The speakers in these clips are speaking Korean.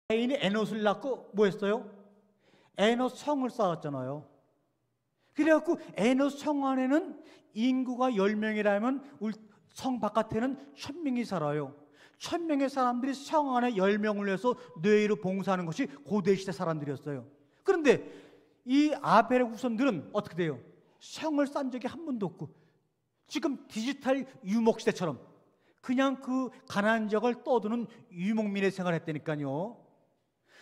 가인이 에노스를 낳고 뭐 했어요? 에노스 성을 쌓았잖아요. 그래갖고 에노스 성 안에는 인구가 10명이라면 성 바깥에는 1000명이 살아요. 1000명의 사람들이 성 안에 10명을 해서 뇌로 봉사하는 것이 고대시대 사람들이었어요. 그런데 이 아벨의 후손들은 어떻게 돼요? 성을 쌓은 적이 한 번도 없고 지금 디지털 유목시대처럼 그냥 그 가나안 지역을 떠도는 유목민의 생활을 했다니까요.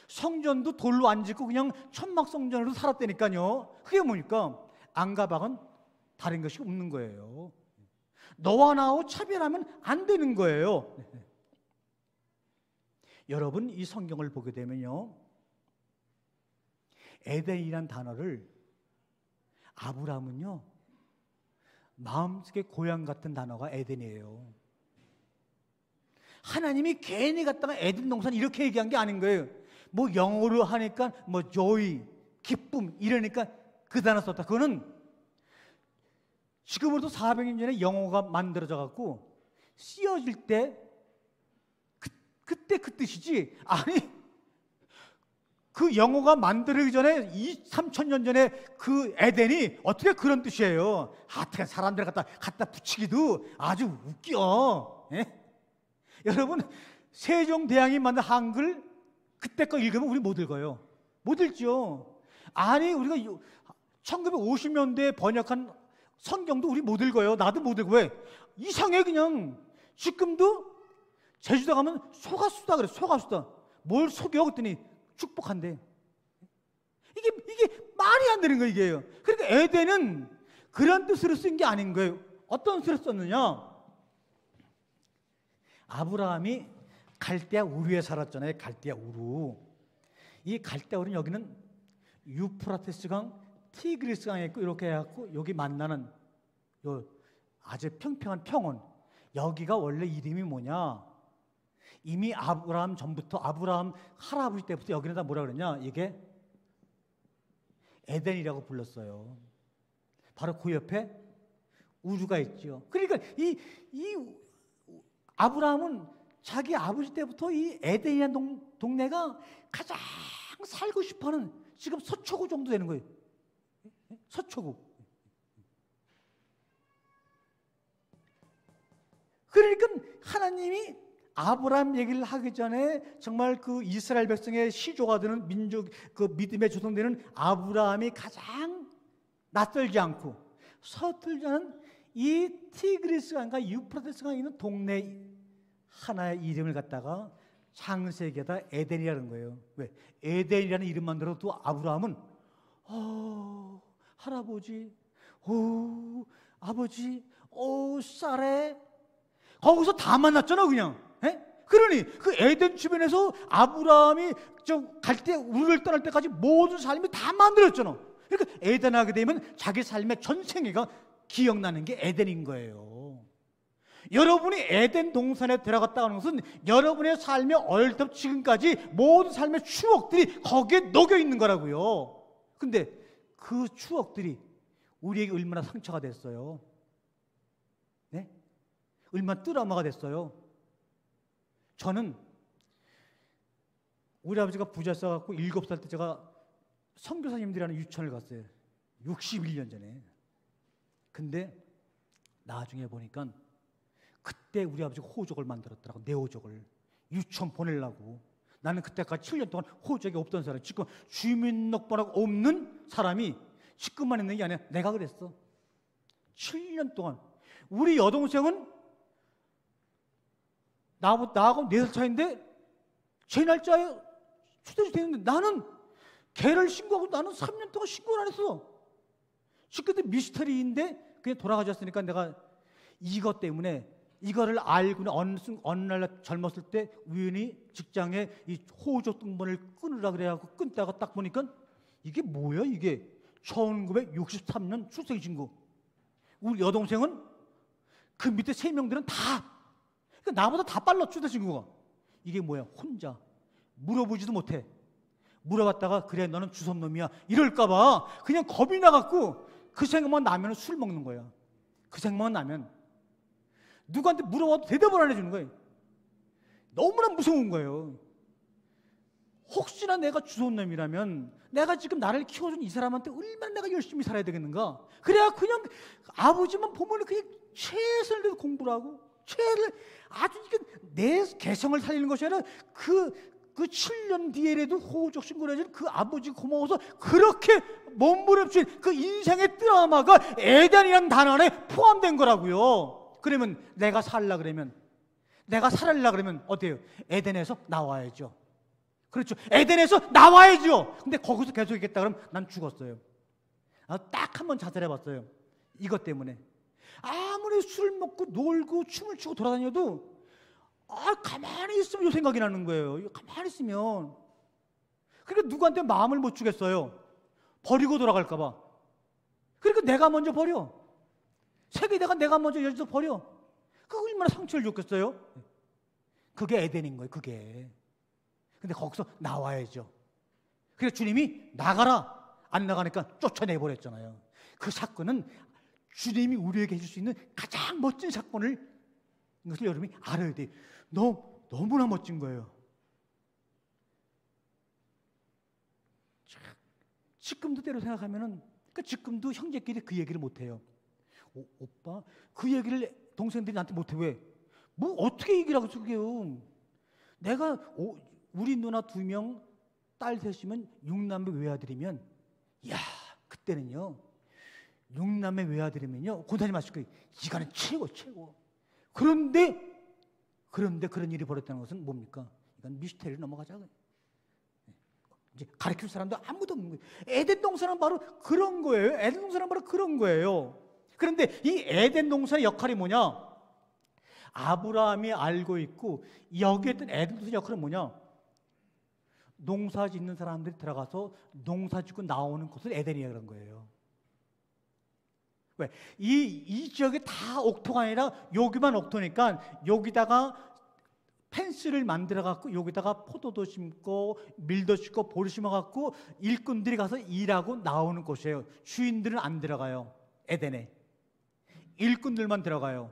성전도 돌로 안 짓고 그냥 천막성전으로 살았다니까요. 그게 뭡니까? 안가박은 다른 것이 없는 거예요. 너와 나하고 차별하면 안 되는 거예요. 여러분, 이 성경을 보게 되면요, 에덴이란 단어를 아브라함은요, 마음속에 고향 같은 단어가 에덴이에요. 하나님이 괜히 갖다가 에덴 동산 이렇게 얘기한 게 아닌 거예요. 뭐 영어로 하니까 뭐 joy, 기쁨 이러니까 그 단어 썼다. 그거는 지금으로부터 400년 전에 영어가 만들어져 갖고 쓰여질 때 그때 그 뜻이지. 아니, 그 영어가 만들어지기 전에 3000년 전에 그 에덴이 어떻게 그런 뜻이에요? 하여튼 사람들 갖다 붙이기도 아주 웃겨. 예? 여러분, 세종대왕이 만든 한글 그때 거 읽으면 우리 못 읽어요. 못 읽죠. 아니, 우리가 1950년대에 번역한 성경도 우리 못 읽어요. 나도 못 읽어. 왜? 이상해. 그냥 지금도 제주도 가면 소가수다 그래. 소가수다. 뭘 속여? 그랬더니 축복한대. 이게 말이 안 되는 거예요. 이게요. 그러니까 에덴은 그런 뜻으로 쓴 게 아닌 거예요. 어떤 뜻으로 썼느냐? 아브라함이 갈대아 우르에 살았잖아요. 갈대아 우르. 이 갈대아 우르는 여기는 유프라테스 강, 티그리스 강에 있고 이렇게 해갖고 여기 만나는 요 아주 평평한 평원. 여기가 원래 이름이 뭐냐? 이미 아브라함 전부터 아브라함 할아버지 때부터 여기는 다 뭐라 그러냐? 이게 에덴이라고 불렀어요. 바로 그 옆에 우르가 있죠. 그러니까 이 아브라함은 자기 아버지 때부터 이 에덴이라는 동네가 가장 살고 싶어하는 지금 서초구 정도 되는 거예요. 서초구. 그러니까 하나님이 아브라함 얘기를 하기 전에 정말 그 이스라엘 백성의 시조가 되는 민족, 그 믿음의 조성되는 아브라함이 가장 낯설지 않고 서툴지 않은 이 티그리스 강과 유프라테스가 있는 동네 하나의 이름을 갖다가 창세기에다 에덴이라는 거예요. 왜? 에덴이라는 이름만 들어도 아브라함은 할아버지, 아버지, 쌀에 거기서 다 만났잖아 그냥. 에? 그러니 그 에덴 주변에서 아브라함이 갈대 우르를 떠날 때까지 모든 삶이 다 만들었잖아. 그러니까 에덴 하게 되면 자기 삶의 전생애가 기억나는 게 에덴인 거예요. 여러분이 에덴 동산에 들어갔다 하는 것은 여러분의 삶의 어려부터 지금까지 모든 삶의 추억들이 거기에 녹여 있는 거라고요. 근데 그 추억들이 우리에게 얼마나 상처가 됐어요. 네? 얼마나 트라우마가 됐어요. 저는 우리 아버지가 부자 써갖고 7살 때 제가 선교사님들이라는 유치원을 갔어요. 61년 전에. 근데 나중에 보니까 그때 우리 아버지가 호적을 만들었더라고. 내 호적을 유치원 보내려고. 나는 그때까지 7년 동안 호적이 없던 사람, 지금 주민등록번호가 없는 사람이 지금만 있는 게 아니라 내가 그랬어. 7년 동안. 우리 여동생은 나하고 4살 차인데 제 날짜에 추대주 되는데 나는 걔를 신고하고 나는 3년 동안 신고를 안 했어. 그때 미스터리인데 그냥 돌아가셨으니까 내가 이것 때문에 이거를 알고는 어느 날 젊었을 때 우연히 직장에 이 호적 등본을 끊으라 그래갖고 끊다가 딱 보니까 이게 뭐야 이게 1963년 출생신고. 우리 여동생은 그 밑에 3명들은 다 그러니까 나보다 다 빨라 출생신고가. 이게 뭐야 혼자 물어보지도 못해. 물어봤다가 그래 너는 주선놈이야 이럴까봐 그냥 겁이 나갖고 그 생각만 나면 술 먹는 거야. 그 생각만 나면 누구한테 물어봐도 대답을 안 해주는 거예요. 너무나 무서운 거예요. 혹시나 내가 주워온 놈이라면 내가 지금 나를 키워준 이 사람한테 얼마나 내가 열심히 살아야 되겠는가? 그래야 그냥 아버지만 보면 그냥 최선을 다해서 공부를 하고 최선을 아주 내 개성을 살리는 것이 아니라 그 7년 뒤에라도 호적 신고해준 그 아버지 고마워서 그렇게 몸부림친 그 인생의 드라마가 에덴이라는 단어 안에 포함된 거라고요. 그러면 내가 살라 그러면 어때요? 에덴에서 나와야죠. 그렇죠. 에덴에서 나와야죠. 근데 거기서 계속 있겠다 그러면 난 죽었어요. 딱 한 번 자살해봤어요. 이것 때문에. 아무리 술 먹고 놀고 춤을 추고 돌아다녀도 가만히 있으면 요 생각이 나는 거예요. 가만히 있으면. 그러니까 누구한테 마음을 못 주겠어요. 버리고 돌아갈까 봐. 그러니까 내가 먼저 버려. 세계대가 내가 먼저 열어서 버려. 그거 얼마나 상처를 줬겠어요? 그게 에덴인 거예요. 그게. 근데 거기서 나와야죠. 그래서 주님이 나가라. 안 나가니까 쫓아내버렸잖아요. 그 사건은 주님이 우리에게 해줄 수 있는 가장 멋진 사건을 이것을 여러분이 알아야 돼요. 너무나 멋진 거예요. 지금도 때로 생각하면은 지금도 형제끼리 그 얘기를 못 해요. 오빠 그 얘기를 동생들이 나한테 못 해. 왜? 뭐 어떻게 얘기라고 그래요? 내가 우리 누나 2명, 딸 셋이면 6남매 외아들이면 야 그때는요 6남매 외아들이면요 고단히 마실 거예요. 이거는 최고. 그런데 그런 일이 벌어졌다는 것은 뭡니까? 이건 미스테리로 넘어가자. 이제 가르칠 사람도 아무도 없는 거예요. 에덴 동산은 바로 그런 거예요. 에덴 동산은 바로 그런 거예요. 그런데 이 에덴 동산의 역할이 뭐냐? 아브라함이 알고 있고 여기에 있던 에덴 동산의 역할은 뭐냐? 농사 짓는 사람들이 들어가서 농사 짓고 나오는 곳을 에덴이라 그런 거예요. 왜? 이 지역이 다 옥토가 아니라 여기만 옥토니까 여기다가 펜스를 만들어 갖고 여기다가 포도도 심고 밀도 심고 보리 심어 갖고 일꾼들이 가서 일하고 나오는 곳이에요. 주인들은 안 들어가요. 에덴에. 일꾼들만 들어가요.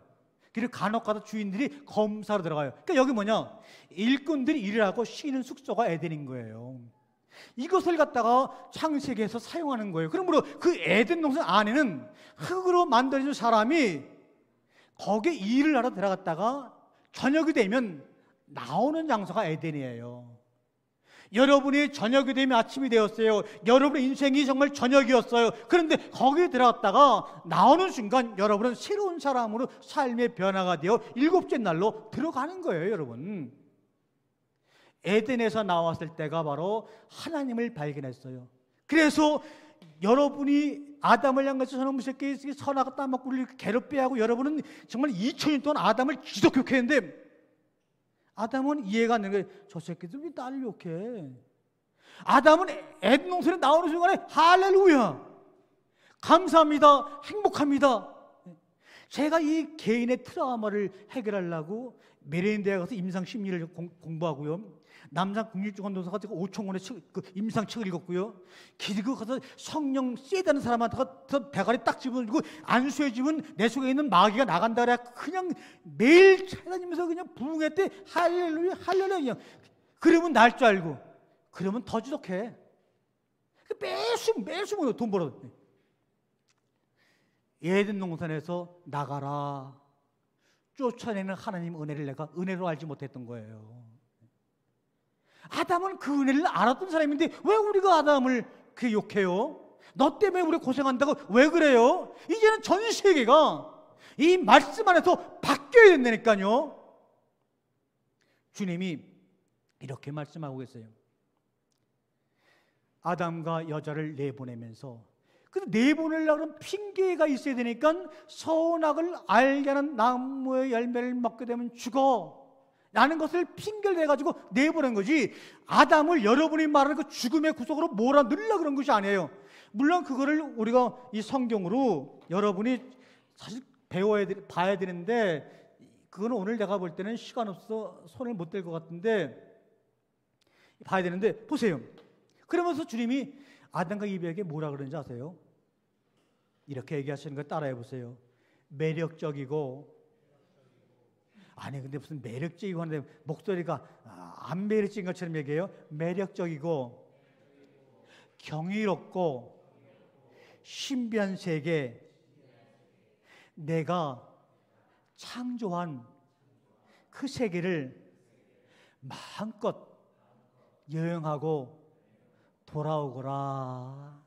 그리고 간혹 가다 주인들이 검사로 들어가요. 그러니까 여기 뭐냐? 일꾼들이 일을 하고 쉬는 숙소가 에덴인 거예요. 이것을 갖다가 창세기에서 사용하는 거예요. 그러므로 그 에덴 동산 안에는 흙으로 만들어진 사람이 거기에 일을 하러 들어갔다가 저녁이 되면 나오는 장소가 에덴이에요. 여러분이 저녁이 되면 아침이 되었어요. 여러분의 인생이 정말 저녁이었어요. 그런데 거기에 들어갔다가 나오는 순간 여러분은 새로운 사람으로 삶의 변화가 되어 7째 날로 들어가는 거예요. 여러분 에덴에서 나왔을 때가 바로 하나님을 발견했어요. 그래서 여러분이 아담을 향해서 저놈 새끼 선악을 따먹고 우리를 괴롭게 하고 여러분은 정말 2000년 동안 아담을 지독 욕했는데 아담은 이해가 안 되는 거예요. 저 새끼들 왜 나를 욕해? 아담은 에덴 동산에 나오는 순간에 할렐루야 감사합니다 행복합니다. 제가 이 개인의 트라우마를 해결하려고 메릴랜드에 가서 임상심리를 공부하고요. 남산 국립중앙도서 가서 5,000권의 그 임상책을 읽었고요. 그리고 가서 성령 쎄다는 사람한테 가서 대가리 딱 집어들고 안수해주면 내 속에 있는 마귀가 나간다 그래. 그냥 매일 찾아다니면서 그냥 부흥했대. 할렐루야 할렐루야 그냥. 그러면 날 줄 알고 그러면 더 지독해. 매수 돈 벌어. 에덴 동산에서 나가라 쫓아내는 하나님 은혜를 내가 은혜로 알지 못했던 거예요. 아담은 그 은혜를 알았던 사람인데 왜 우리가 아담을 그렇게 욕해요? 너 때문에 우리 고생한다고 왜 그래요? 이제는 전 세계가 이 말씀 안에서 바뀌어야 된다니까요. 주님이 이렇게 말씀하고 계세요. 아담과 여자를 내보내면서 근데 내보내려고 하면 핑계가 있어야 되니까 선악을 알게 하는 나무의 열매를 먹게 되면 죽어 라는 것을 핑계를 대가지고 내보낸 거지. 아담을 여러분이 말하는 그 죽음의 구속으로 몰아넣으려고 그런 것이 아니에요. 물론 그거를 우리가 이 성경으로 여러분이 사실 봐야 되는데 그거는 오늘 내가 볼 때는 시간 없어서 손을 못 댈 것 같은데 봐야 되는데 보세요. 그러면서 주님이 아담과 이브에게 뭐라 그러는지 아세요? 이렇게 얘기하시는 거 따라해 보세요. 매력적이고 아니 근데 무슨 매력적이고 하는데 목소리가 안 매력적인 것처럼 얘기해요. 매력적이고 경이롭고 신비한 세계, 내가 창조한 그 세계를 마음껏 여행하고 돌아오거라.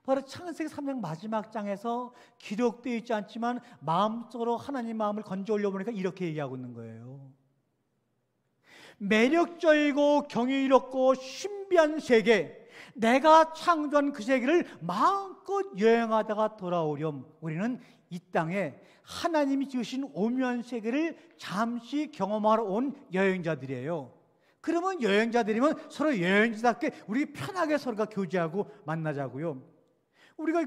바로 창세기 3장 마지막 장에서 기록되어 있지 않지만 마음속으로 하나님 마음을 건져 올려보니까 이렇게 얘기하고 있는 거예요. 매력적이고 경이롭고 신비한 세계, 내가 창조한 그 세계를 마음껏 여행하다가 돌아오렴. 우리는 이 땅에 하나님이 지으신 오묘한 세계를 잠시 경험하러 온 여행자들이에요. 그러면 여행자들이면 서로 여행자답게 우리 편하게 서로가 교제하고 만나자고요. 우리가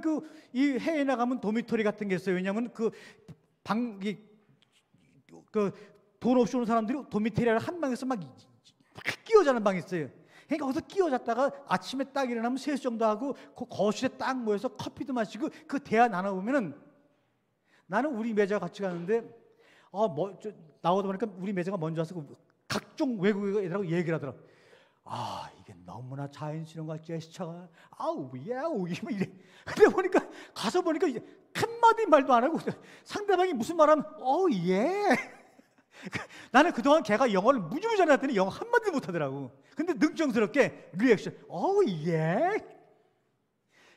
이 해외 나가면 도미토리 같은 게 있어요. 왜냐하면 돈 없이 오는 사람들이 도미토리를 한 방에서 막 끼워 자는 방이 있어요. 그러니까 거기서 끼워 잤다가 아침에 딱 일어나면 세수 정도 하고 그 거실에 딱 모여서 커피도 마시고 그 대화 나눠보면은, 나는 우리 매자 같이 가는데 나오다 보니까 우리 매자가 먼저 와서 각종 외국 애들하고 얘기를 하더라. 이게 너무나 자연스러운 것 같지, 제스처가. 이게 막 이래. 근데 보니까 가서 보니까 이제 한마디 말도 안 하고 상대방이 무슨 말하면 예. 나는 그동안 걔가 영어를 무지무지 잘했더니 영어 한마디도 못하더라고. 근데 능청스럽게 리액션 예.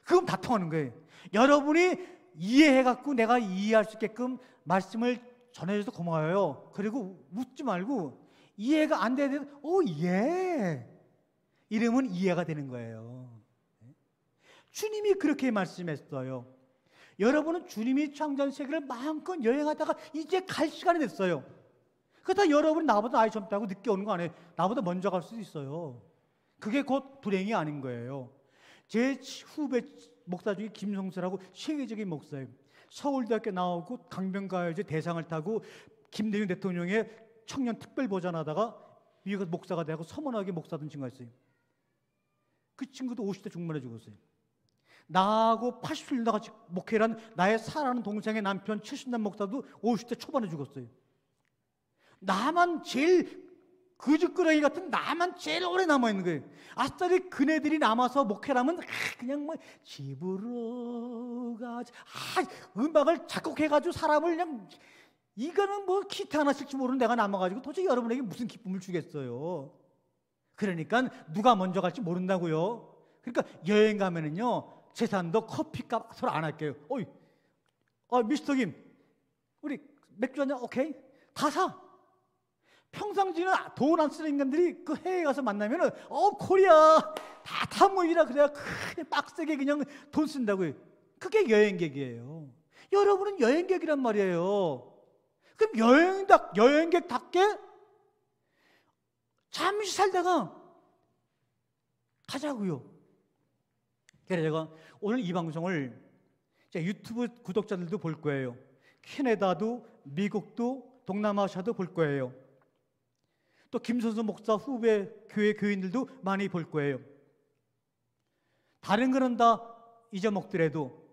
그럼 다 통하는 거예요. 여러분이 이해해갖고 내가 이해할 수 있게끔 말씀을 전해줘서 고마워요. 그리고 묻지 말고 이해가 안 되는 예. 이러면 이해가 되는 거예요. 주님이 그렇게 말씀했어요. 여러분은 주님이 창조한 세계를 마음껏 여행하다가 이제 갈 시간이 됐어요. 그렇다 여러분이 나보다 나이 젊다고 늦게 오는 거 아니에요. 나보다 먼저 갈 수도 있어요. 그게 곧 불행이 아닌 거예요. 제 후배 목사 중에 김성수라고 세계적인 목사예요. 서울대학교 나오고 강변가요제 대상을 타고 김대중 대통령의 청년 특별 보좌하다가 미국 목사가 되고 서문학의 목사던 친구가 있어요. 그 친구도 50대 중반에 죽었어요. 나하고 80년대 같이 목회를 한 나의 사랑하는 동생의 남편 70년 목사도 50대 초반에 죽었어요. 나만 제일 그죽끄러기 같은 나만 제일 오래 남아있는 거예요. 아싸리 그네들이 남아서 목회를 하면 그냥 집으로 가자. 음악을 작곡해가지고 사람을 그냥 이거는 기타 하나 칠지 모르는 내가 남아가지고 도대체 여러분에게 무슨 기쁨을 주겠어요. 그러니까 누가 먼저 갈지 모른다고요. 그러니까 여행 가면은요 재산도 커피값 서로 안 할게요. 미스터 김 우리 맥주 한잔 오케이? 다 사. 평상시에는 돈 안 쓰는 인간들이 그 해외에 가서 만나면은 코리아 다 모이라 그래야 그냥 빡세게 그냥 돈 쓴다고요. 그게 여행객이에요. 여러분은 여행객이란 말이에요. 그럼 여행객답게 잠시 살다가 가자고요. 그래서 제가 오늘 이 방송을 유튜브 구독자들도 볼 거예요. 캐나다도 미국도 동남아시아도 볼 거예요. 또 김선수 목사 후배 교회 교인들도 많이 볼 거예요. 다른 거는 다 잊어먹더라도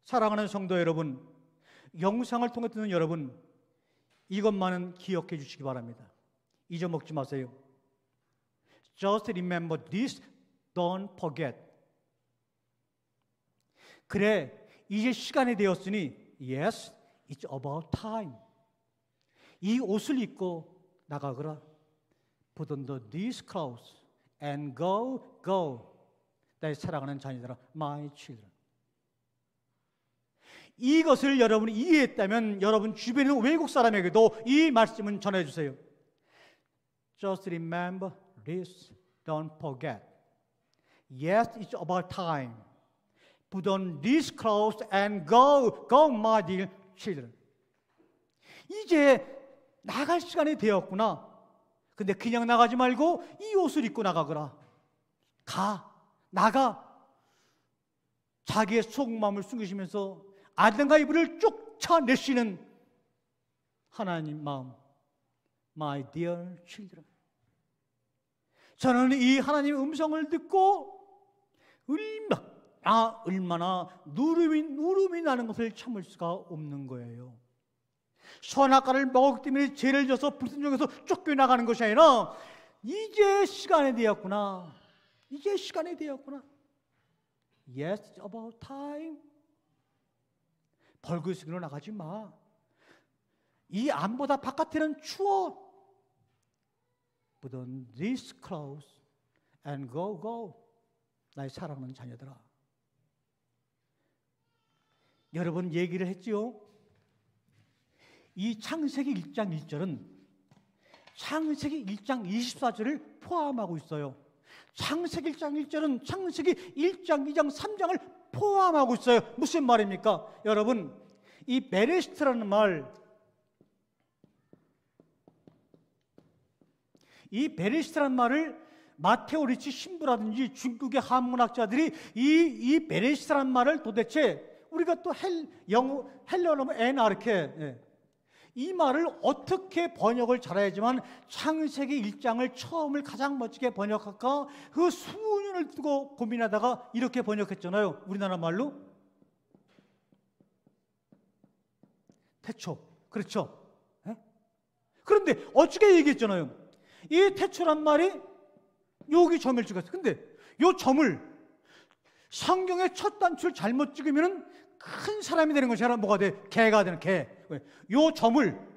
사랑하는 성도 여러분, 영상을 통해 듣는 여러분, 이것만은 기억해 주시기 바랍니다. 잊어먹지 마세요. Just remember this, don't forget. 그래, 이제 시간이 되었으니 Yes, it's about time. 이 옷을 입고 나가거라. Put on these clothes and go. 나의 사랑하는 자녀들아, my children. 이것을 여러분이 이해했다면 여러분 주변에 있는 외국 사람에게도 이 말씀은 전해주세요. Just remember this, don't forget. Yes, it's about time. Put on these clothes and go, my dear children. 이제 나갈 시간이 되었구나. 근데 그냥 나가지 말고 이 옷을 입고 나가거라. 나가. 자기의 속마음을 숨기시면서 아담과 이브를 쫓아내시는 하나님 마음. My dear children. 저는 이 하나님의 음성을 듣고 얼마나 누름이 나는 것을 참을 수가 없는 거예요. 선악과를 먹었기 때문에 죄를 져서 불순종해서 쫓겨나가는 것이 아니라 이제 시간이 되었구나. 이제 시간이 되었구나. Yes, it's about time. 벌거숭이로 나가지 마. 이 안보다 바깥에는 추워. Put on these clothes and go. 나의 사랑하는 자녀들아. 여러분 얘기를 했지요. 이 창세기 1장 1절은 창세기 1장 24절을 포함하고 있어요. 창세기 1장 1절은 창세기 1장, 2장, 3장을 포함하고 있어요. 무슨 말입니까? 여러분, 이 베레시트라는 말, 이 베레시트라는 말을 마테오 리치 신부라든지 중국의 한문학자들이 이 베레시트라는 말을 도대체 우리가 또 헬러로 에나르케 이 말을 어떻게 번역을 잘해야지만 창세기 1장을 처음을 가장 멋지게 번역할까? 그 수년을 두고 고민하다가 이렇게 번역했잖아요. 우리나라 말로 태초. 그렇죠? 에? 그런데 어떻게 얘기했잖아요. 이 태초란 말이 여기 점을 찍었어요. 근데 이 점을 성경의 첫 단추를 잘못 찍으면 큰 사람이 되는 것이 아니라 뭐가 돼? 개가 되는 개. 요 점을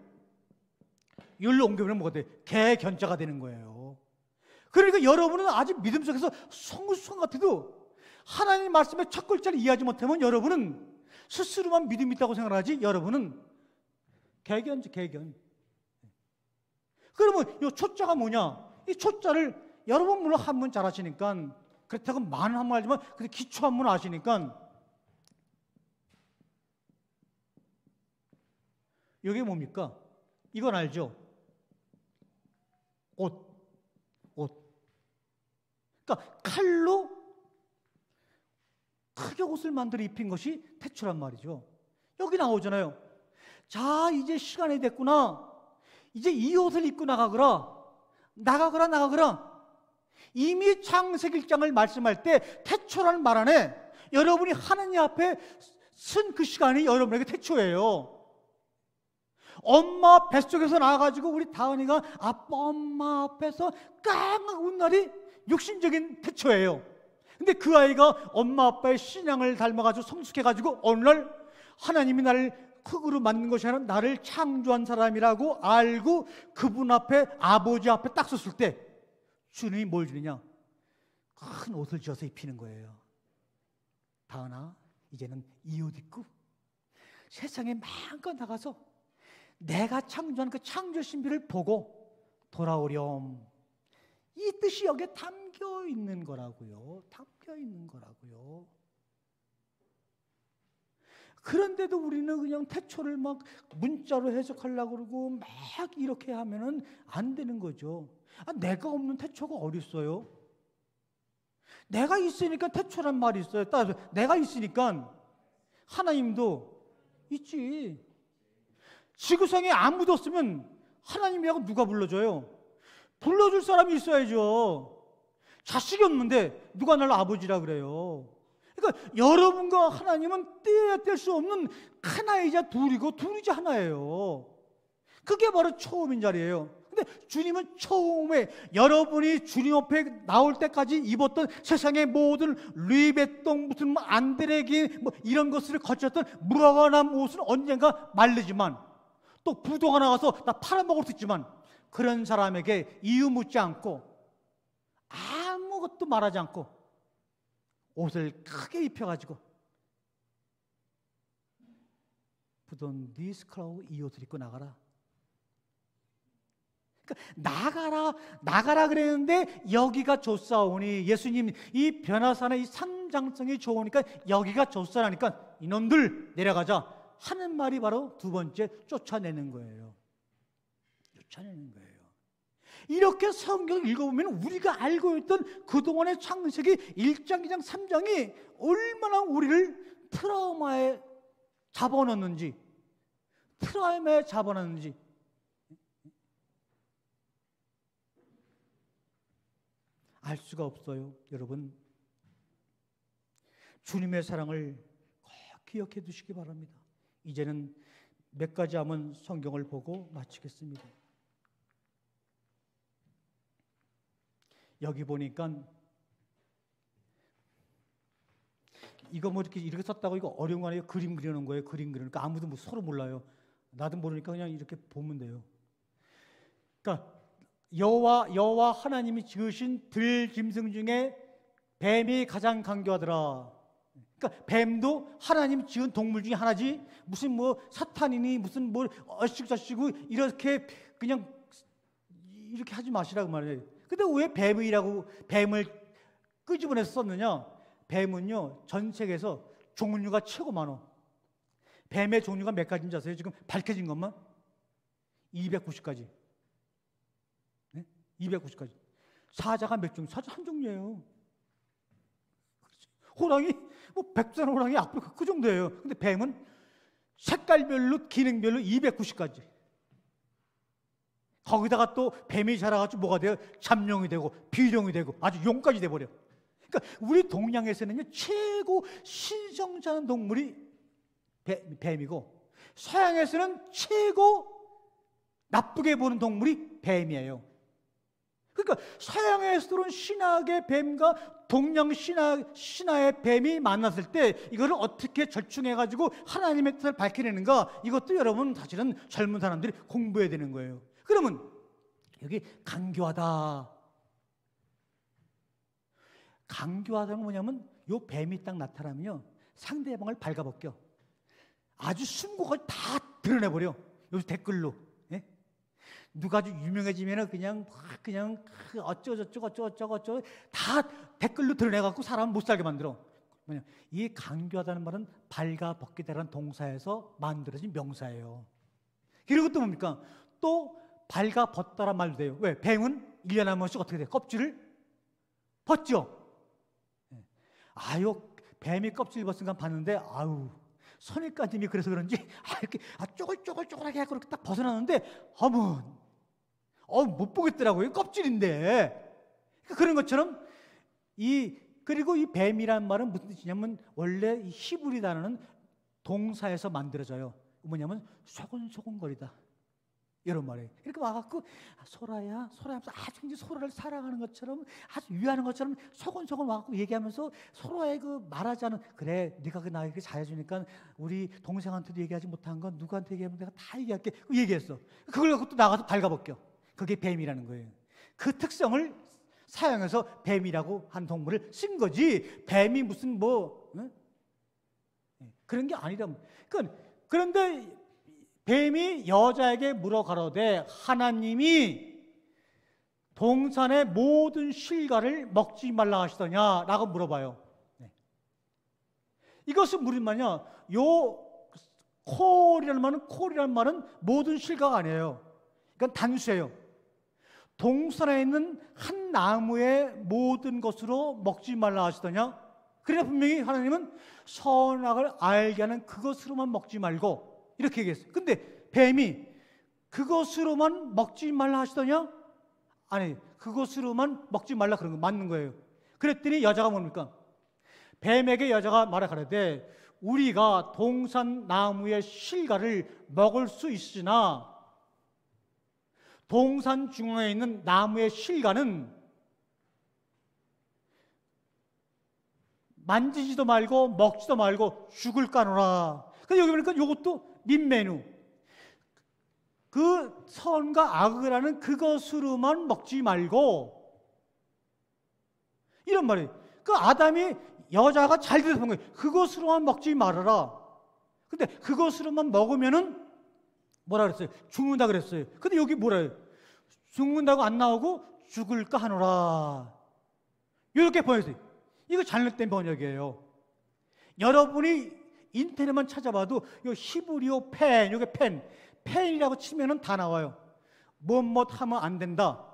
율로 옮기면 뭐가 돼? 개 견자가 되는 거예요. 그러니까 여러분은 아직 믿음 속에서 성수성 같아도 하나님 말씀의 첫 글자를 이해하지 못하면 여러분은 스스로만 믿음이 있다고 생각하지 여러분은 개견지 개견. 그러면 이 초자가 뭐냐? 이 초자를 여러분 물론 한문 잘 하시니까 그렇다고 많은 한문 알지만 근데 기초 한문 아시니까 이게 뭡니까? 이건 알죠? 옷. 그러니까 칼로 크게 옷을 만들어 입힌 것이 태초란 말이죠. 여기 나오잖아요. 자, 이제 시간이 됐구나. 이제 이 옷을 입고 나가거라. 이미 창세기 1장을 말씀할 때 태초라는 말 안에 여러분이 하나님 앞에 쓴 그 시간이 여러분에게 태초예요. 엄마 뱃속에서 나와가지고 우리 다은이가 아빠 엄마 앞에서 깡 운 날이 육신적인 태초예요. 근데 그 아이가 엄마 아빠의 신앙을 닮아가지고 성숙해가지고 어느 날 하나님이 나를 흙으로 만든 것이 아니라 나를 창조한 사람이라고 알고 그분 앞에 아버지 앞에 딱 섰을 때 주님이 뭘 주느냐? 큰 옷을 지어서 입히는 거예요. 다은아, 이제는 이 옷 입고 세상에 마음껏 나가서 내가 창조한 그 창조 신비를 보고 돌아오렴. 이 뜻이 여기에 담겨 있는 거라고요. 담겨 있는 거라고요. 그런데도 우리는 그냥 태초를 막 문자로 해석하려고 그러고 막 이렇게 하면은 안 되는 거죠. 내가 없는 태초가 어디 있어요? 내가 있으니까 태초란 말이 있어요. 따라서 내가 있으니까 하나님도 있지. 지구상에 아무도 없으면 하나님이라고 누가 불러줘요? 불러줄 사람이 있어야죠. 자식이 없는데 누가 날 아버지라 그래요? 그러니까 여러분과 하나님은 떼야 뗄 수 없는 하나이자 둘이고 둘이자 하나예요. 그게 바로 처음인 자리예요. 근데 주님은 처음에 여러분이 주님 앞에 나올 때까지 입었던 세상의 모든 루이베똥 무슨 뭐 안드레기 뭐 이런 것을 거쳤던 무화과나무 옷은 언젠가 말리지만 또 부도가 나가서 다 팔아먹을 수 있지만 그런 사람에게 이유 묻지 않고 아무것도 말하지 않고 옷을 크게 입혀가지고 부돈 니스크라고 이 옷을 입고 나가라. 그러니까 나가라 그랬는데 여기가 좋사오니 예수님 이 변화산의 이 상장성이 좋으니까 여기가 좋사라니까 이놈들 내려가자 하는 말이 바로 두 번째 쫓아내는 거예요. 쫓아내는 거예요. 이렇게 성경을 읽어보면 우리가 알고 있던 그동안의 창세기 1장, 2장, 3장이 얼마나 우리를 트라우마에 잡아넣는지 알 수가 없어요. 여러분, 주님의 사랑을 꼭 기억해 두시기 바랍니다. 이제는 몇 가지 한번 성경을 보고 마치겠습니다. 여기 보니까 이거 뭐 이렇게 썼다고 이거 어려운 거 아니에요? 그림 그리는 거예요. 그림 그리니까 아무도 뭐 서로 몰라요. 나도 모르니까 그냥 이렇게 보면 돼요. 그러니까 여호와 하나님이 지으신 들짐승 중에 뱀이 가장 강교하더라. 그러니까 뱀도 하나님이 지은 동물 중에 하나지 무슨 뭐 사탄이니 무슨 뭘 얼씨구저씨구 이렇게 그냥 이렇게 하지 마시라고 말해요. 근데 왜 뱀을 끄집어내서 썼느냐? 뱀은요 전 세계에서 종류가 최고 많아. 뱀의 종류가 몇 가지인지 아세요? 지금 밝혀진 것만 290가지. 네? 290가지. 사자가 몇 종류? 사자 한 종류예요. 호랑이 뭐 백두산 호랑이 앞으로 그 정도예요. 근데 뱀은 색깔별로 기능별로 290가지. 거기다가 또 뱀이 자라가지고 뭐가 돼요? 잠룡이 되고 비룡이 되고 아주 용까지 돼버려. 그러니까 우리 동양에서는요 최고 신성한 동물이 뱀이고 서양에서는 최고 나쁘게 보는 동물이 뱀이에요. 그러니까 서양에서는 신학의 뱀과 동양 신화의 뱀이 만났을 때 이거를 어떻게 절충해가지고 하나님의 뜻을 밝혀내는가, 이것도 여러분 사실은 젊은 사람들이 공부해야 되는 거예요. 그러면 여기 강교하다. 강교하다는 건 뭐냐면 요 뱀이 딱 나타나면요 상대방을 발가벗겨. 아주 숨고까지 다 드러내버려. 여기서 댓글로. 예? 누가 아주 유명해지면은 그냥 어쩌고저쩌고 다 댓글로 드러내갖고 사람 못 살게 만들어. 뭐냐? 이 강교하다는 말은 발가벗기다라는 동사에서 만들어진 명사예요. 그리고 또 뭡니까? 또 발가벗다란 말도 돼요. 왜? 뱀은 1년에 한 번씩 어떻게 돼? 껍질을 벗죠. 아유, 뱀이 껍질 벗은 건 봤는데 아유 선입관님이 그래서 그런지 이렇게 쪼글쪼글하게 하고 이렇게 딱 벗어나는데 못 보겠더라고요. 껍질인데. 그런 것처럼 그리고 이 뱀이란 말은 무슨 뜻이냐면 원래 이 히브리 단어는 동사에서 만들어져요. 뭐냐면 소곤소곤거리다 이런 말이에요. 이렇게 와갖고 소라야 하면서 아주 이제 소라를 사랑하는 것처럼 아주 위하는 것처럼 소곤소곤 와갖고 얘기하면서 소라의 그 말하지 않은, 그래 네가 그 나에게 잘해주니까 우리 동생한테도 얘기하지 못한 건 누구한테 얘기하면 내가 다 얘기할게. 얘기했어. 그걸 갖고 또 나가서 발가벗겨. 그게 뱀이라는 거예요. 그 특성을 사용해서 뱀이라고 한 동물을 쓴 거지, 뱀이 무슨 그런 게 아니라. 그런데 뱀이 여자에게 물어 가로되 하나님이 동산의 모든 실과를 먹지 말라 하시더냐라고 물어봐요. 이것은 무슨 말이냐? 요 콜이라는 말은 모든 실과가 아니에요. 그러니까 단수예요. 동산에 있는 한 나무의 모든 것으로 먹지 말라 하시더냐? 그러나 분명히 하나님은 선악을 알게 하는 그것으로만 먹지 말고 이렇게 얘기했어요. 근데 뱀이 그것으로만 먹지 말라 하시더냐? 아니, 그것으로만 먹지 말라 그런 거 맞는 거예요. 그랬더니 여자가 뭡니까? 뱀에게 여자가 말하가라되 우리가 동산 나무의 실과를 먹을 수 있으나 동산 중앙에 있는 나무의 실과는 만지지도 말고 먹지도 말고 죽을 까노라. 근데 여기 보니까 이것도 민메뉴. 그 선과 악을 하는 그것으로만 먹지 말고 이런 말이에요. 그 아담이 여자가 잘 들어서 본 거예요. 그것으로만 먹지 말아라. 근데 그것으로만 먹으면은 뭐라 그랬어요? 죽는다 그랬어요. 근데 여기 뭐라 해요? 죽는다고 안 나오고 죽을까 하노라. 이렇게 번역했어요. 이거 잘못된 번역이에요. 여러분이 인터넷만 찾아봐도 요 히브리어 펜, 요게 펜이라고 치면은 다 나와요. 뭐뭐 하면 안 된다,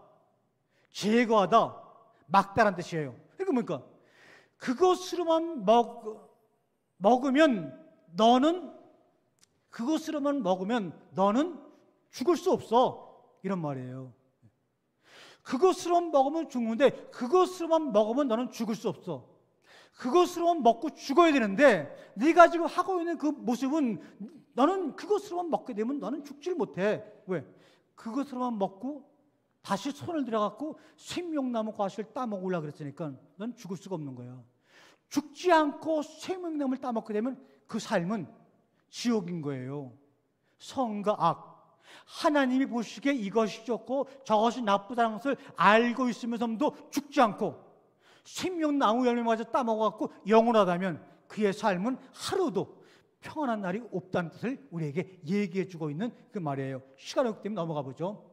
제거하다, 막다란 뜻이에요. 이게 뭡니까? 그것으로만 먹으면 너는 죽을 수 없어. 이런 말이에요. 그것으로만 먹으면 죽는데 그것으로만 먹으면 너는 죽을 수 없어. 그것으로만 먹고 죽어야 되는데 네가 지금 하고 있는 그 모습은 너는 그것으로만 먹게 되면 너는 죽질 못해. 왜? 그것으로만 먹고 다시 손을 들어갖고 생명나무 과실을 따먹으려고 그랬으니까 넌 죽을 수가 없는 거야. 죽지 않고 생명나무를 따먹게 되면 그 삶은 지옥인 거예요. 선과 악. 하나님이 보시기에 이것이 좋고 저것이 나쁘다는 것을 알고 있으면서도 죽지 않고 생명나무 열매마저 따먹어갖고 영원하다면 그의 삶은 하루도 평안한 날이 없다는 뜻을 우리에게 얘기해 주고 있는 그 말이에요. 시간이 없기 때문에 넘어가 보죠.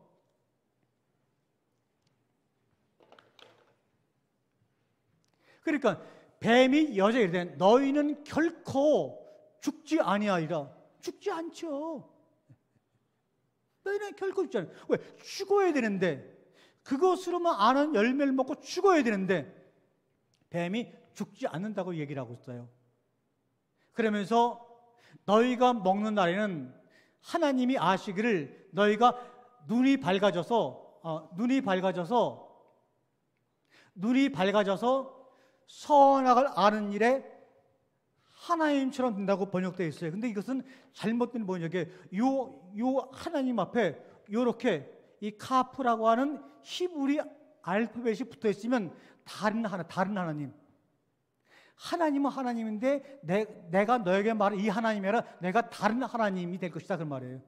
그러니까 뱀이 여자에게 이르되 너희는 결코 죽지 아니하리라. 죽지 않죠. 너희는 결코 죽지 않아요. 왜? 죽어야 되는데, 그것으로만 아는 열매를 먹고 죽어야 되는데 뱀이 죽지 않는다고 얘기를 하고 있어요. 그러면서 너희가 먹는 날에는 하나님이 아시기를 너희가 눈이 밝아져서 선악을 아는 일에 하나님처럼 된다고 번역되어 있어요. 근데 이것은 잘못된 번역에 요 하나님 앞에 요렇게 이 카프라고 하는 히브리 알파벳이 붙어 있으면 다른 하나님. 하나님은 하나님인데 내가 너에게 말한 이 하나님이 아니라 내가 다른 하나님이 될 것이다 그 말이에요.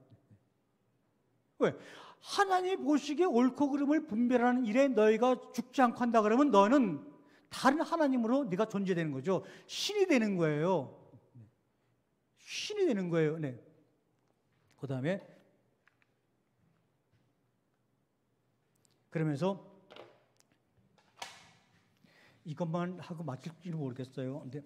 왜? 하나님이 보시기에 옳고 그름을 분별하는 일에 너희가 죽지 않고 한다 그러면 너는 다른 하나님으로 네가 존재되는 거죠. 신이 되는 거예요. 신이 되는 거예요. 네. 그 다음에 그러면서 이것만 하고 마칠지는 모르겠어요. 근데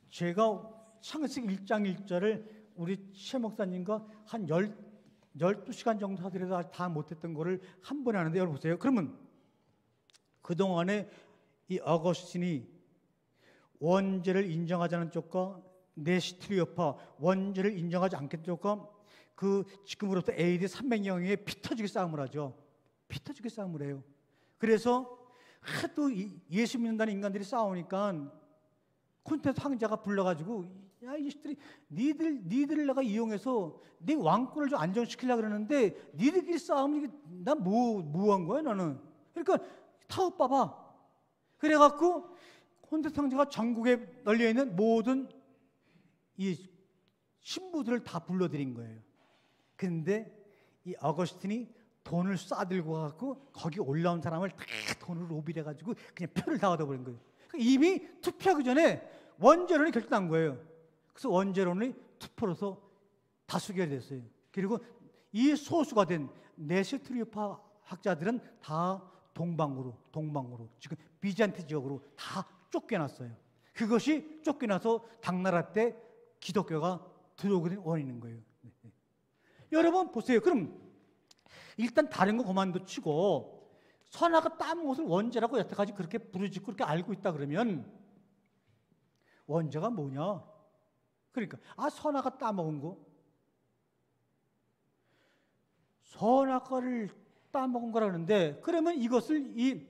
제가 창세기 1장 1절을 우리 최 목사님과 한 12시간 정도 하더라도 다 못했던 거를 한 번에 하는데 여러분 보세요. 그러면 그동안에 이 어거스틴이 원죄를 인정하지 않은 쪽과 네시트리오파 원죄를 인정하지 않겠는 쪽과 그 지금으로부터 AD 300년에 피 터지게 싸움을 하죠. 피 터지게 싸움을 해요. 그래서 하도 예수 믿는다는 인간들이 싸우니까 콘텐츠 황제가 불러가지고 야 이 자식들이 니들 내가 이용해서 네 왕권을 좀 안정시키려고 그러는데 니들끼리 싸우면 이게 난 뭐 한 거야 나는. 그러니까 타협봐봐. 그래갖고 콘텐츠 황제가 전국에 널려있는 모든 이 신부들을 다 불러들인 거예요. 근데 이 어거스틴이 돈을 싸들고 가고 거기 올라온 사람을 다 돈으로 로비를 해가지고 그냥 표를 다 얻어버린 거예요. 그러니까 이미 투표하기 전에 원죄론이 결정난 거예요. 그래서 원죄론이 투표로서 다수결이 됐어요. 그리고 이 소수가 된 네시트리오파 학자들은 다 동방으로 지금 비잔티 지역으로 다 쫓겨났어요. 그것이 쫓겨나서 당나라 때 기독교가 들어오게 된 원인인 거예요. 여러분 보세요. 그럼 일단 다른 거 그만둬 치고 선악을 따먹은 것을 원죄라고 여태까지 그렇게 부르짖고 그렇게 알고 있다 그러면 원죄가 뭐냐? 그러니까 선악을 따먹은 거 선악과를 따먹은 거라는데 그러면 이것을 이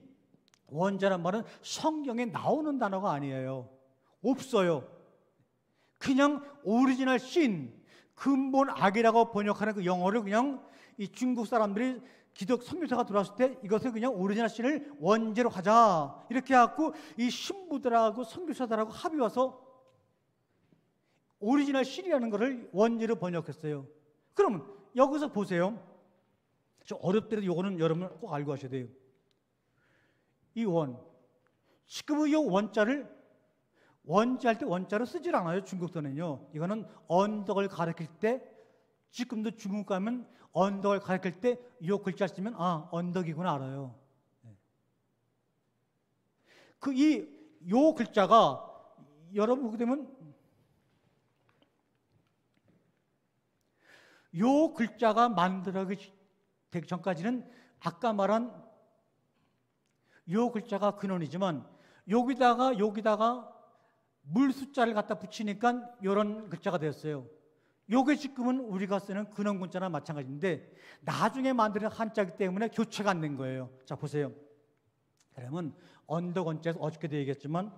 원죄란 말은 성경에 나오는 단어가 아니에요. 없어요. 그냥 오리지널 신 근본 악이라고 번역하는 그 영어를 그냥 이 중국 사람들이 기독 선교사가 들어왔을 때 이것을 그냥 오리지널 신을 원죄로 하자 이렇게 해갖고 이 신부들하고 선교사들하고 합의 와서 오리지널 신이라는 것을 원죄로 번역했어요. 그럼 여기서 보세요. 좀 어렵더라도 이거는 여러분 꼭 알고 하셔야 돼요. 이 원 지금은 이 원자를 원죄할 때 원자로 쓰질 않아요. 중국서는요. 이거는 언덕을 가리킬 때 지금도 중국 가면 언덕을 가리킬 때 이 글자 쓰면 언덕이구나 알아요. 요 글자가 여러분 보게 되면 요 글자가 만들어지기 전까지는 아까 말한 요 글자가 근원이지만 여기다가 물 숫자를 갖다 붙이니까 이런 글자가 되었어요. 요게 지금은 우리가 쓰는 근원 문자나 마찬가지인데 나중에 만드는 한자이기 때문에 교체가 안 된 거예요. 자 보세요. 그러면 언덕 원자에서 어저께도 얘기했지만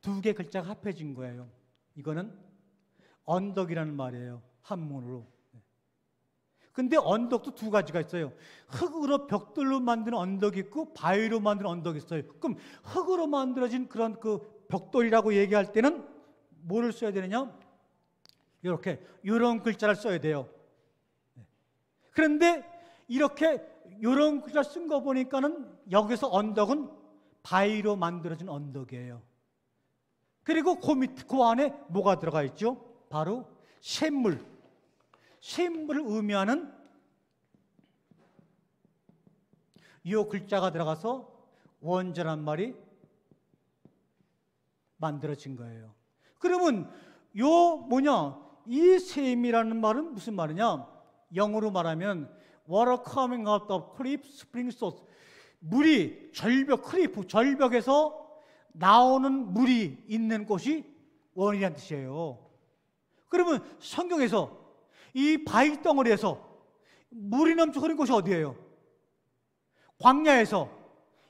두 개 글자가 합해진 거예요. 이거는 언덕이라는 말이에요. 한문으로. 근데 언덕도 두 가지가 있어요. 흙으로 벽돌로 만든 언덕이 있고 바위로 만든 언덕이 있어요. 그럼 흙으로 만들어진 그런 그 벽돌이라고 얘기할 때는 뭐를 써야 되느냐? 이렇게 이런 글자를 써야 돼요. 그런데 이렇게 이런 글자 쓴 거 보니까는 여기서 언덕은 바위로 만들어진 언덕이에요. 그리고 그 밑, 그 안에 뭐가 들어가 있죠? 바로 샘물. 샘물을 의미하는 이 글자가 들어가서 원자란 말이 만들어진 거예요. 그러면 이 샘이라는 말은 무슨 말이냐? 영어로 말하면 water coming out of cliff spring source. 물이 절벽, 클리프, 절벽에서 나오는 물이 있는 곳이 원이라는 뜻이에요. 그러면 성경에서 이 바위 덩어리에서 물이 넘쳐 흐르는 곳이 어디예요? 광야에서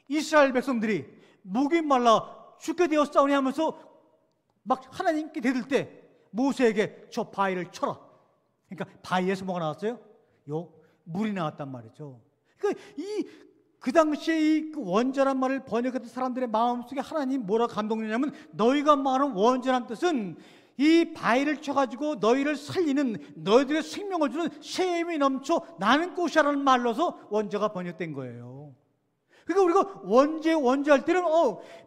이스라엘 백성들이 목이 말라 죽게 되었사오니 하면서 막 하나님께 대들 때 모세에게 저 바위를 쳐라. 그러니까 바위에서 뭐가 나왔어요? 물이 나왔단 말이죠. 그러니까 그 당시에 이 원자란 말을 번역했던 사람들의 마음속에 하나님 뭐라 감동이냐면 너희가 말하는 원자란 뜻은 이 바위를 쳐가지고 너희를 살리는 너희들의 생명을 주는 샘이 넘쳐 나는 곳이라는 말로서 원자가 번역된 거예요. 그러니까 우리가 원자할 때는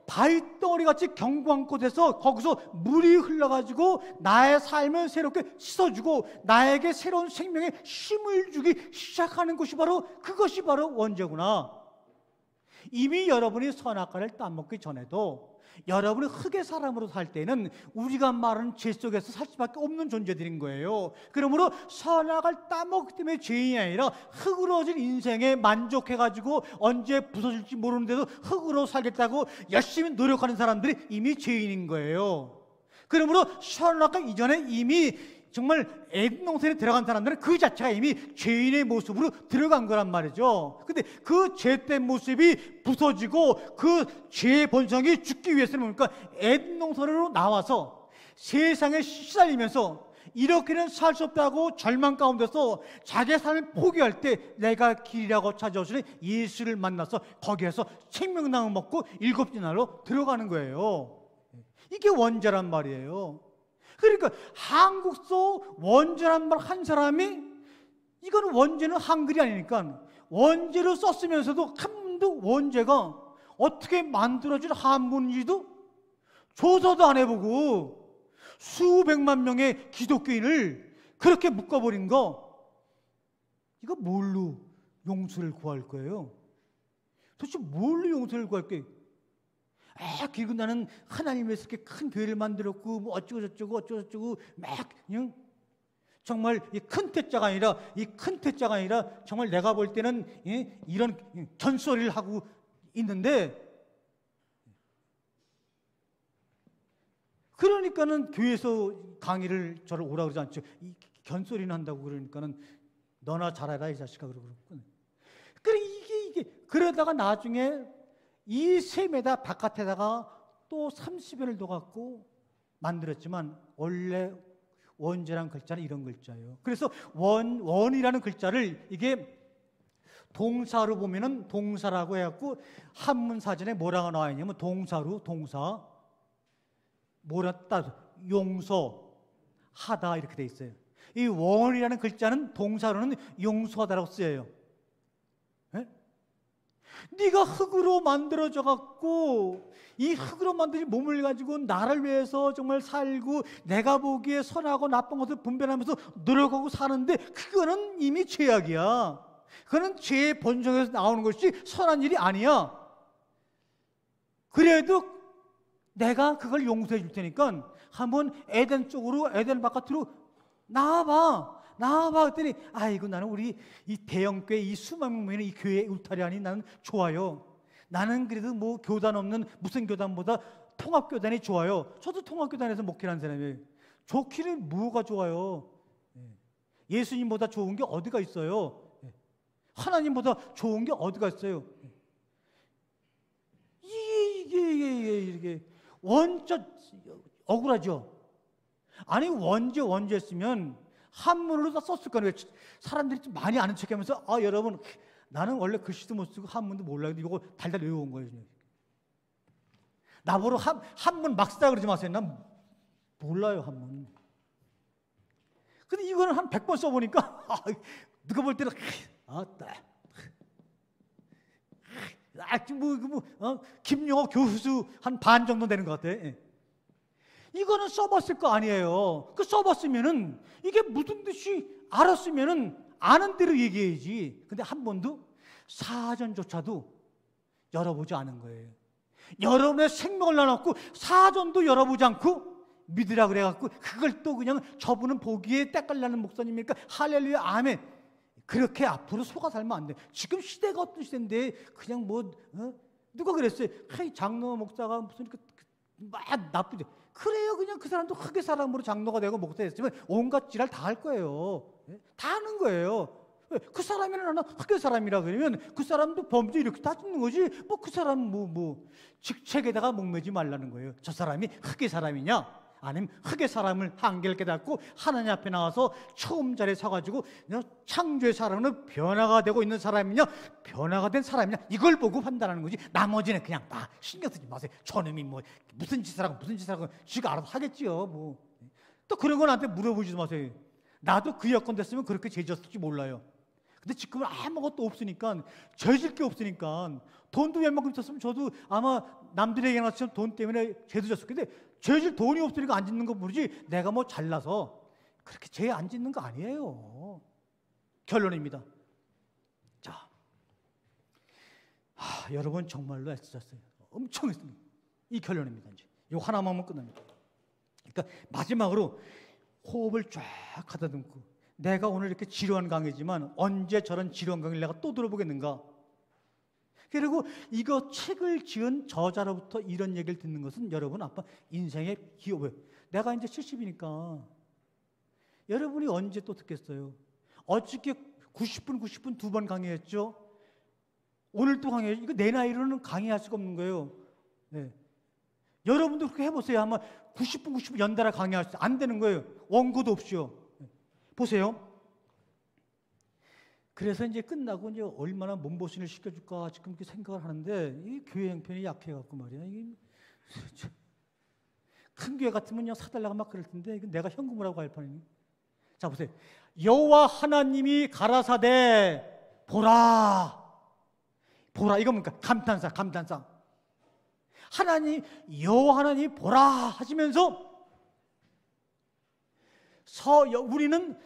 바위 덩어리 같이 견고한 곳에서 거기서 물이 흘러가지고 나의 삶을 새롭게 씻어주고 나에게 새로운 생명의 힘을 주기 시작하는 것이 바로 그것이 바로 원자구나. 이미 여러분이 선악과를 따먹기 전에도 여러분이 흙의 사람으로 살 때는 우리가 말하는 죄 속에서 살 수밖에 없는 존재들인 거예요. 그러므로 선악을 따먹기 때문에 죄인이 아니라 흙으로진 인생에 만족해가지고 언제 부서질지 모르는데도 흙으로 살겠다고 열심히 노력하는 사람들이 이미 죄인인 거예요. 그러므로 선악과 이전에 이미 정말 에덴 동산에 들어간 사람들은 그 자체가 이미 죄인의 모습으로 들어간 거란 말이죠. 근데 그 죄된 모습이 부서지고 그 죄의 본성이 죽기 위해서는 뭡니까? 에덴 동산으로 나와서 세상에 시달리면서 이렇게는 살 수 없다고 절망 가운데서 자기의 삶을 포기할 때 내가 길이라고 찾아오시는 예수를 만나서 거기에서 생명나무 먹고 7째 날로 들어가는 거예요. 이게 원자란 말이에요. 그러니까 한국서 원자란 말 한 사람이 이거는 원제는 한글이 아니니까 원제로 썼으면서도 한 번도 원제가 어떻게 만들어진 한문인지도 조사도 안 해보고 수백만 명의 기독교인을 그렇게 묶어버린 거 이거 뭘로 용서를 구할 거예요? 도대체 뭘로 용서를 구할 거예요? 그리고 나는 하나님에서 이렇게 큰 교회를 만들었고 뭐 어쩌고 막 그냥 정말 이 큰 태자가 아니라 정말 내가 볼 때는 이런 견소리를 하고 있는데 그러니까는 교회에서 강의를 저를 오라 그러지 않죠. 이 견소리는 한다고 그러니까는 너나 잘해라 이 자식아 그러고 그래 이게 그러다가 나중에 이 샘에다 바깥에다가 또 30년을 더 갖고 만들었지만 원래 원제란 글자는 이런 글자예요. 그래서 원이라는 글자를 이게 동사로 보면은 동사라고 해갖고 한문 사전에 뭐라고 나와 있냐면 동사로 동사 뭐라 따 용서하다 이렇게 돼 있어요. 이 원이라는 글자는 동사로는 용서하다라고 쓰여요. 네가 흙으로 만들어져 갖고 이 흙으로 만들어진 몸을 가지고 나를 위해서 정말 살고 내가 보기에 선하고 나쁜 것을 분별하면서 노력하고 사는데 그거는 이미 죄악이야. 그거는 죄의 본성에서 나오는 것이 선한 일이 아니야. 그래도 내가 그걸 용서해 줄 테니까 한번 에덴 쪽으로 에덴 바깥으로 나와봐 그랬더니 아이고 나는 우리 이 대형교회 이 수만 명이 이 교회 울타리 안이 나는 좋아요. 나는 그래도 뭐 교단 없는 무슨 교단보다 통합교단이 좋아요. 저도 통합교단에서 목회하는 사람이에요. 좋기는 뭐가 좋아요? 예수님보다 좋은 게 어디가 있어요? 하나님보다 좋은 게 어디가 있어요? 원자 억울하죠. 아니 원죄했으면 한문으로 다 썼을 거예요. 사람들이 좀 많이 아는 척하면서 여러분 나는 원래 글씨도 못 쓰고 한문도 몰라요. 이거 달달 외워온 거예요. 나보러 한문 막 쓰다 그러지 마세요. 난 몰라요 한문. 근데 이거는 한 100번 써보니까 누가 볼 때는 김용호 교수 한 반 정도 되는 것 같아. 이거는 써봤을 거 아니에요. 그 써봤으면은 이게 무슨 뜻이 알았으면은 아는 대로 얘기해야지. 근데 한 번도 사전조차도 열어보지 않은 거예요. 여러분의 생명을 나눠놓고 사전도 열어보지 않고 믿으라 그래갖고 그걸 또 그냥 저분은 보기에 때깔나는 목사님이니까 할렐루야 아멘. 그렇게 앞으로 속아 살면 안 돼. 지금 시대가 어떤 시대인데 그냥 누가 그랬어요? 장로 목사가 무슨 막 나쁘죠. 그래요. 그냥 그 사람도 흑의 사람으로 장로가 되고 목사 됐으면 온갖 지랄 다 할 거예요. 다 하는 거예요. 그 사람이나 나는 흑의 사람이라 그러면 그 사람도 범죄 이렇게 따지는 거지. 그 사람 직책에다가 목매지 말라는 거예요. 저 사람이 흑의 사람이냐? 아니면 흑의 사람을 한계를 깨닫고 하나님 앞에 나와서 처음 자리에 서가지고 창조의 사람은 변화가 되고 있는 사람이냐 변화가 된 사람이냐 이걸 보고 판단하는 거지. 나머지는 그냥 다 신경 쓰지 마세요. 저놈이 무슨 짓을 하고 지가 알아서 하겠지요. 또 그런 건 나한테 물어보지도 마세요. 나도 그 여건 됐으면 그렇게 죄졌을지 몰라요. 근데 지금은 아무것도 없으니까 죄질 게 없으니까 돈도 웬만큼 있었으면 저도 아마 남들에게 나처럼 돈 때문에 죄도 졌을 텐데 죄질 돈이 없으니까 안 짓는 거 모르지 내가 잘나서 그렇게 죄 안 짓는 거 아니에요. 결론입니다. 자, 여러분 정말로 애쓰셨어요. 엄청 애씁니다. 이 결론입니다. 이제 이거 하나만 하면 끝납니다. 그러니까 마지막으로 호흡을 쫙 가다듬고 내가 오늘 이렇게 지루한 강의지만 언제 저런 지루한 강의를 내가 또 들어보겠는가. 그리고 이거 책을 지은 저자로부터 이런 얘기를 듣는 것은 여러분 아빠 인생의 기업이에요. 내가 이제 70이니까 여러분이 언제 또 듣겠어요. 어저께 90분 두 번 강의했죠. 오늘 또 강의했죠. 이거 내 나이로는 강의할 수가 없는 거예요. 네. 여러분도 그렇게 해보세요. 아마 90분 연달아 강의할 수 안 되는 거예요. 원고도 없이요. 보세요. 그래서 이제 끝나고 이제 얼마나 몸보신을 시켜줄까 지금 이렇게 생각을 하는데 이 교회 형편이 약해갖고 말이야. 큰 교회 같으면 사달라고 막 그럴 텐데 이거 내가 현금을 하고 할 판이니. 자 보세요. 여호와 하나님이 가라사대 보라. 이거 뭡니까? 감탄사. 하나님 여호와 하나님이 보라 하시면서 우리는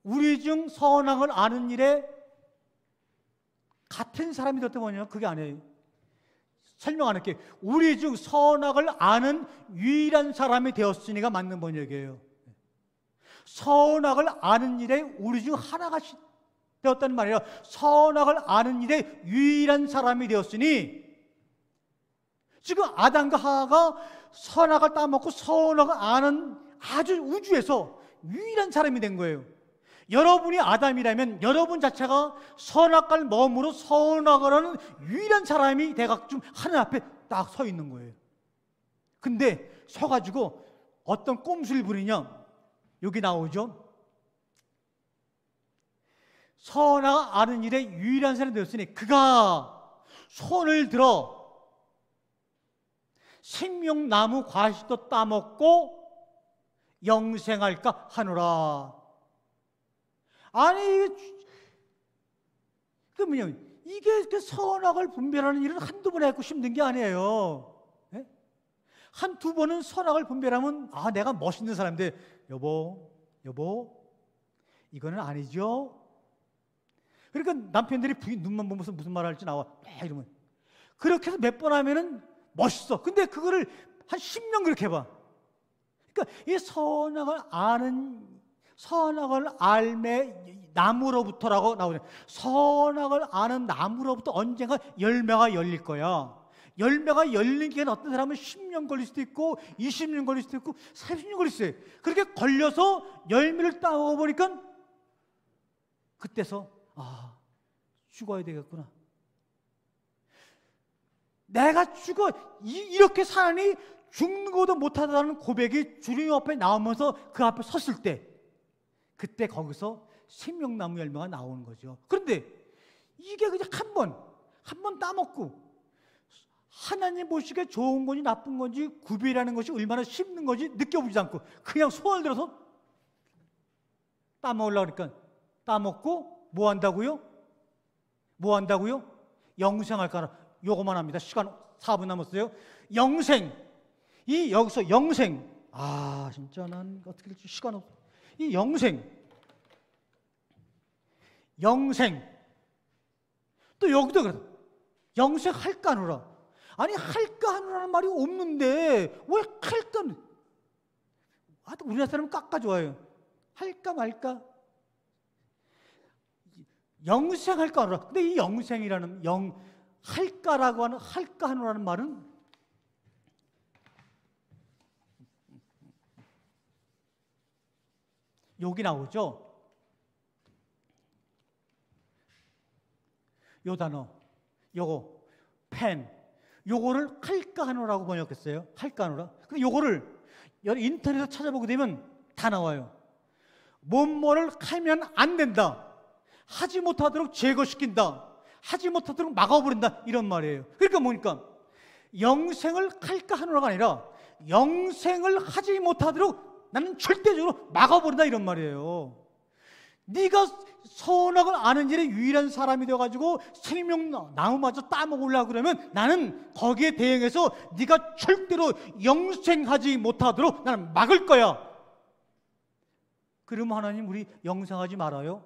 우리 중 선악을 아는 일에 같은 사람이 되었다 뭐냐? 그게 아니에요. 설명 안 할게요. 우리 중 선악을 아는 유일한 사람이 되었으니가 맞는 번역이에요. 선악을 아는 일에 우리 중 하나가 되었다는 말이에요. 선악을 아는 일에 유일한 사람이 되었으니 지금 아담과 하와가 선악을 따먹고 선악을 아는 아주 우주에서 유일한 사람이 된 거예요. 여러분이 아담이라면 여러분 자체가 선악과를 먹음으로 선악을 하는 유일한 사람이 대각중 하늘 앞에 딱 서 있는 거예요. 근데 서가지고 어떤 꼼수를 부리냐? 여기 나오죠. 선악을 아는 일에 유일한 사람이 되었으니 그가 손을 들어 생명나무 과실도 따먹고 영생할까 하노라. 아니 이게 선악을 분별하는 일은 한두 번 했고 힘든 게 아니에요. 예? 한두 번은 선악을 분별하면 내가 멋있는 사람인데 여보 이거는 아니죠. 그러니까 남편들이 부인 눈만 보면서 무슨 말 할지 나와 이러면 그렇게 해서 몇 번 하면은 멋있어. 근데 그거를 한 10년 그렇게 해봐. 그러니까 이 선악을 알매 나무로부터라고 나오죠. 선악을 아는 나무로부터 언젠가 열매가 열릴 거야. 열매가 열리는 기간 어떤 사람은 10년 걸릴 수도 있고 20년 걸릴 수도 있고 30년 걸릴 수도 있어요. 그렇게 걸려서 열매를 따먹어보니까 그때서 죽어야 되겠구나. 내가 죽어 이렇게 사니 죽는 것도 못하다는 고백이 주님 앞에 나오면서 그 앞에 섰을 때, 그때 거기서 생명나무 열매가 나오는 거죠. 그런데 이게 그냥 한 번 따먹고 하나님 보시기에 좋은 건지 나쁜 건지 구별하는 것이 얼마나 쉽는 건지 느껴보지 않고 그냥 손을 들어서 따먹으려고 그러니까 따먹고 뭐 한다고요? 뭐 한다고요? 영생할까? 요거만 합니다. 시간 4분 남았어요. 영생. 이 여기서 영생. 아 진짜 난 어떻게 될지 시간 없어. 이 영생. 또 여기도 그래. 영생할까 하노라. 아니 할까 하노라는 말이 없는데 왜 할까? 우리나라 사람은 깎아 좋아해요. 할까 말까? 영생할까 하노라. 근데 이 영생이라는 할까라고 하는 할까 하노라는 말은 여기 나오죠. 요 단어, 요거 펜, 요거를 할까 하노라고 번역했어요. 할까 하노라. 근데 요거를 인터넷에서 찾아보게 되면 다 나와요. 뭐뭐를 하면 안 된다. 하지 못하도록 제거시킨다. 하지 못하도록 막아버린다. 이런 말이에요. 그러니까 뭡니까? 영생을 할까 하노라가 아니라 영생을 하지 못하도록 나는 절대적으로 막아버린다. 이런 말이에요. 네가 선악을 아는 일에 유일한 사람이 되어가지고 생명나무마저 따먹으려고 그러면 나는 거기에 대응해서 네가 절대로 영생하지 못하도록 나는 막을 거야. 그러면 하나님 우리 영생하지 말아요.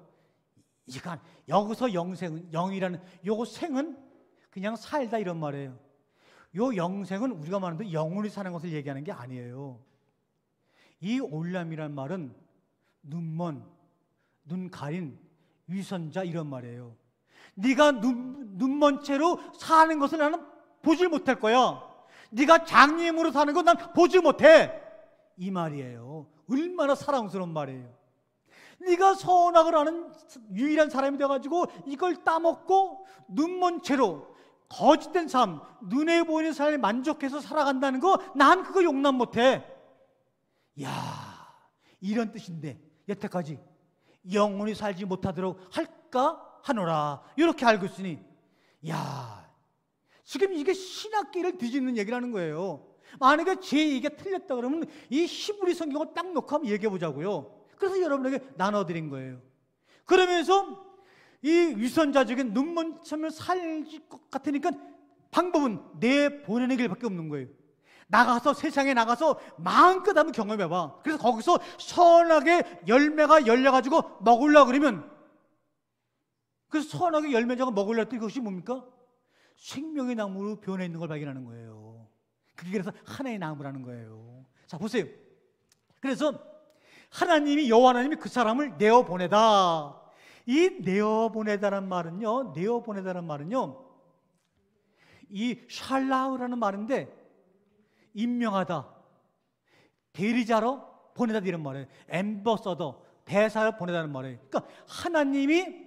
이간 여기서 영생은 영이라는 요거 생은 그냥 살다 이런 말이에요. 요 영생은 우리가 말하는 영원히 사는 것을 얘기하는 게 아니에요. 이 올람이란 말은 눈 가린 위선자 이런 말이에요. 네가 눈먼 채로 사는 것을 나는 보지 못할 거야. 네가 장님으로 사는 건 난 보지 못해. 이 말이에요. 얼마나 사랑스러운 말이에요. 네가 선악을 하는 유일한 사람이 돼가지고 이걸 따먹고 눈먼 채로 거짓된 삶, 눈에 보이는 삶에 만족해서 살아간다는 거 난 그거 용납 못해. 야, 이런 뜻인데 여태까지 영원히 살지 못하도록 할까 하노라 이렇게 알고 있으니, 야, 지금 이게 신학기를 뒤집는 얘기라는 거예요. 만약에 제 얘기가 틀렸다 그러면 이 히브리 성경을 딱 놓고 한번 얘기해 보자고요. 그래서 여러분에게 나눠드린 거예요. 그러면서 이 위선자적인 눈먼 채면 살 것 같으니까 방법은 내보내는 길밖에 없는 거예요. 나가서 세상에 나가서 마음껏 한번 경험해봐. 그래서 거기서 선악의 열매가 열려가지고 먹으려고 그러면, 그래서 선악의 열매자가 먹으려고 했더니 그것이 뭡니까? 생명의 나무로 변해 있는 걸 발견하는 거예요. 그게 그래서 하나의 나무라는 거예요. 자 보세요. 그래서 하나님이 여호와 하나님이 그 사람을 내어보내다. 이 내어보내다라는 말은요 이 샬라우라는 말인데 임명하다, 대리자로 보내다 이런 말이에요. 엠버서더, 대사로 보내다는 말이에요. 그러니까 하나님이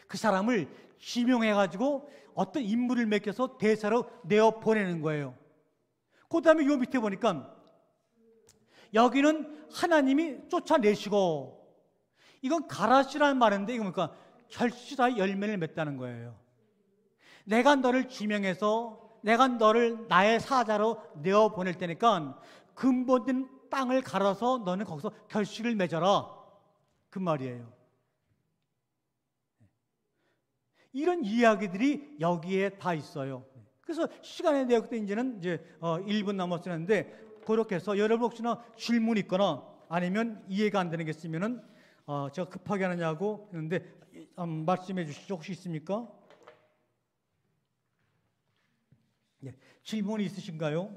그 사람을 지명해가지고 어떤 임무를 맡겨서 대사로 내어 보내는 거예요. 그 다음에 요 밑에 보니까 여기는 하나님이 쫓아내시고, 이건 가라시라는 말인데 이거 뭡니까? 결실하여 열매를 맺다는 거예요. 내가 너를 지명해서 내가 너를 나의 사자로 내어 보낼 테니까 근본된 땅을 갈아서 너는 거기서 결실을 맺어라, 그 말이에요. 이런 이야기들이 여기에 다 있어요. 그래서 시간에 대해 그때 이제는 1분 남았었는데, 그렇게 해서 여러분 혹시나 질문 있거나 아니면 이해가 안 되는 게 있으면은 제가 급하게 하느냐고 했는데 말씀해 주시죠. 혹시 있습니까? 예, 질문이 있으신가요?